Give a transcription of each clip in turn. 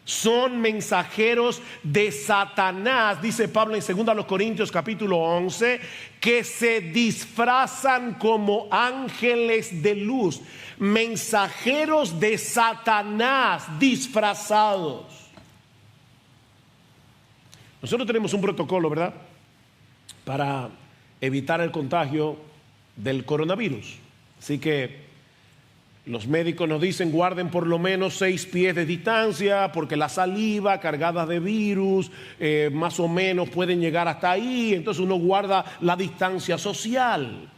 Son mensajeros de Satanás, dice Pablo en 2 Corintios capítulo 11, que se disfrazan como ángeles de luz. Mensajeros de Satanás disfrazados. Nosotros tenemos un protocolo, ¿verdad?, para evitar el contagio del coronavirus. Así que los médicos nos dicen guarden por lo menos 6 pies de distancia, porque la saliva cargada de virus más o menos pueden llegar hasta ahí. Entonces uno guarda la distancia social.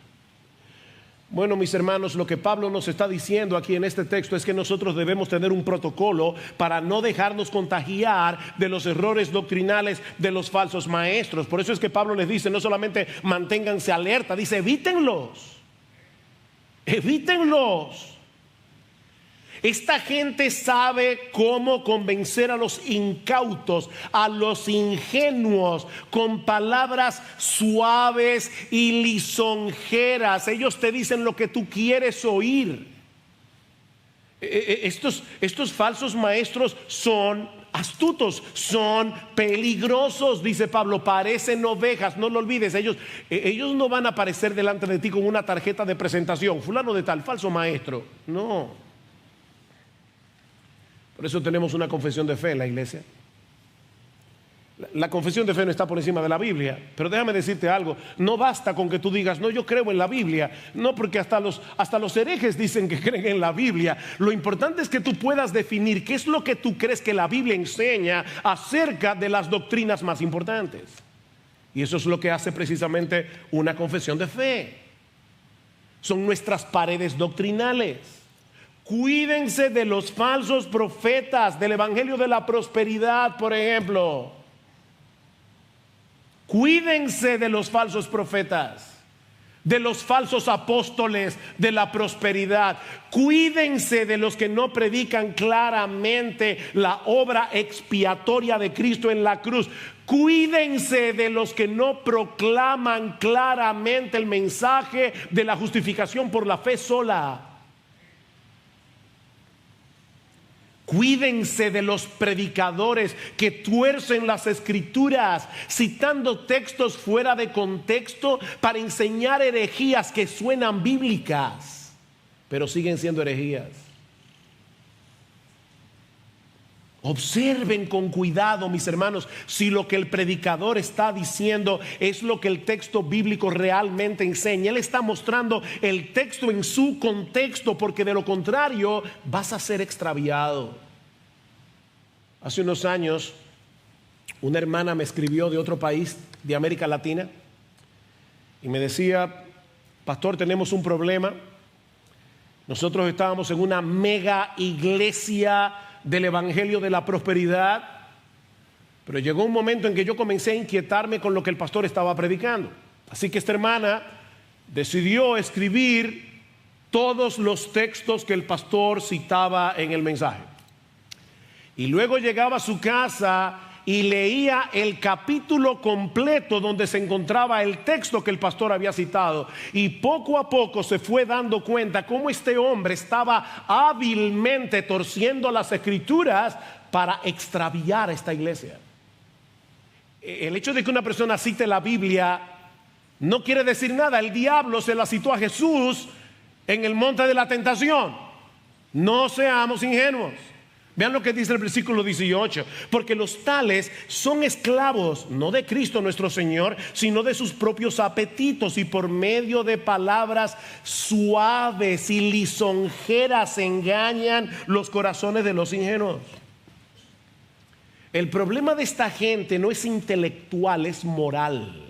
Bueno, mis hermanos, lo que Pablo nos está diciendo aquí en este texto es que nosotros debemos tener un protocolo para no dejarnos contagiar de los errores doctrinales de los falsos maestros. Por eso es que Pablo les dice, no solamente manténganse alerta, dice evítenlos. Evítenlos. Esta gente sabe cómo convencer a los incautos, a los ingenuos, con palabras suaves y lisonjeras. Ellos te dicen lo que tú quieres oír. Estos falsos maestros son astutos, son peligrosos, dice Pablo, parecen ovejas. No lo olvides, ellos no van a aparecer delante de ti con una tarjeta de presentación, fulano de tal, falso maestro. No. Por eso tenemos una confesión de fe en la iglesia. La confesión de fe no está por encima de la Biblia. Pero déjame decirte algo, no basta con que tú digas, no, yo creo en la Biblia. No, porque hasta los herejes dicen que creen en la Biblia. Lo importante es que tú puedas definir qué es lo que tú crees que la Biblia enseña acerca de las doctrinas más importantes. Y eso es lo que hace precisamente una confesión de fe. Son nuestras paredes doctrinales. Cuídense de los falsos profetas del evangelio de la prosperidad, por ejemplo. Cuídense de los falsos profetas, de los falsos apóstoles de la prosperidad. Cuídense de los que no predican claramente la obra expiatoria de Cristo en la cruz. Cuídense de los que no proclaman claramente el mensaje de la justificación por la fe sola. Cuídense de los predicadores que tuercen las escrituras, citando textos fuera de contexto para enseñar herejías que suenan bíblicas, pero siguen siendo herejías. Observen con cuidado, mis hermanos, si lo que el predicador está diciendo es lo que el texto bíblico realmente enseña. Él está mostrando el texto en su contexto, porque de lo contrario vas a ser extraviado. Hace unos años una hermana me escribió de otro país de América Latina y me decía, pastor, tenemos un problema. Nosotros estábamos en una mega iglesia del evangelio de la prosperidad, pero llegó un momento en que yo comencé a inquietarme con lo que el pastor estaba predicando. Así que esta hermana decidió escribir todos los textos que el pastor citaba en el mensaje, y luego llegaba a su casa y leía el capítulo completo donde se encontraba el texto que el pastor había citado, y poco a poco se fue dando cuenta cómo este hombre estaba hábilmente torciendo las escrituras para extraviar a esta iglesia. El hecho de que una persona cite la Biblia no quiere decir nada. El diablo se la citó a Jesús en el monte de la tentación. No seamos ingenuos. Vean lo que dice el versículo 18. Porque los tales son esclavos, no de Cristo nuestro Señor, sino de sus propios apetitos, y por medio de palabras suaves y lisonjeras engañan los corazones de los ingenuos. El problema de esta gente no es intelectual, es moral.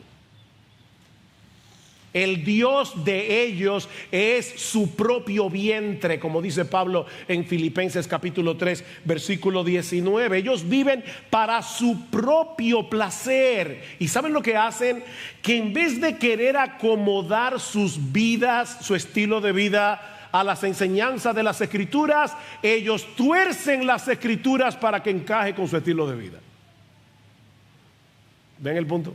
El Dios de ellos es su propio vientre, como dice Pablo en Filipenses capítulo 3 versículo 19. Ellos viven para su propio placer. ¿Y saben lo que hacen? Que en vez de querer acomodar sus vidas, su estilo de vida a las enseñanzas de las escrituras, ellos tuercen las escrituras para que encaje con su estilo de vida. ¿Ven el punto?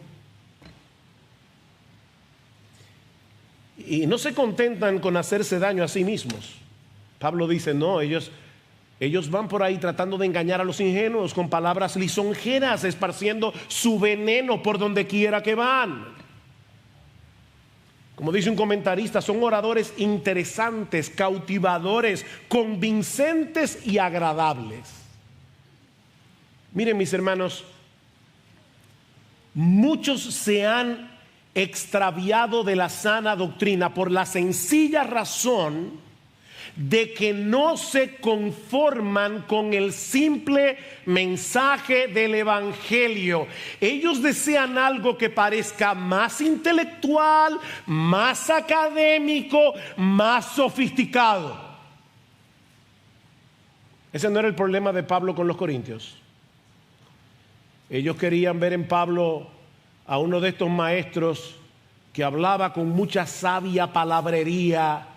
Y no se contentan con hacerse daño a sí mismos. Pablo dice, no, ellos Ellos van por ahí tratando de engañar a los ingenuos con palabras lisonjeras, esparciendo su veneno por donde quiera que van. Como dice un comentarista, son oradores interesantes, cautivadores, convincentes y agradables. Miren, mis hermanos, muchos se han extraviado de la sana doctrina por la sencilla razón de que no se conforman con el simple mensaje del evangelio. Ellos desean algo que parezca más intelectual, más académico, más sofisticado. Ese no era el problema de Pablo con los corintios. Ellos querían ver en Pablo a uno de estos maestros que hablaba con mucha sabia palabrería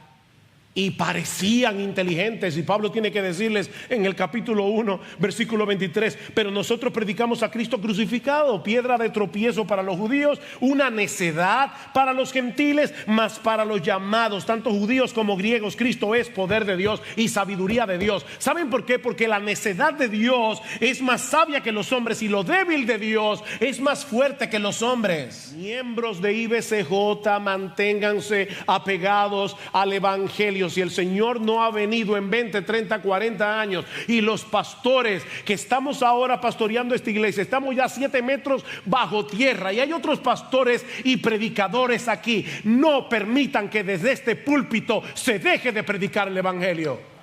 y parecían inteligentes, y Pablo tiene que decirles en el capítulo 1 versículo 23: pero nosotros predicamos a Cristo crucificado, piedra de tropiezo para los judíos, una necedad para los gentiles, mas para los llamados, tanto judíos como griegos, Cristo es poder de Dios y sabiduría de Dios. ¿Saben por qué? Porque la necedad de Dios es más sabia que los hombres, y lo débil de Dios es más fuerte que los hombres. Miembros de IBCJ, manténganse apegados al evangelio. Si el Señor no ha venido en 20, 30, 40 años, y los pastores que estamos ahora pastoreando esta iglesia, estamos ya 7 metros bajo tierra, y hay otros pastores y predicadores aquí, no permitan que desde este púlpito se deje de predicar el evangelio.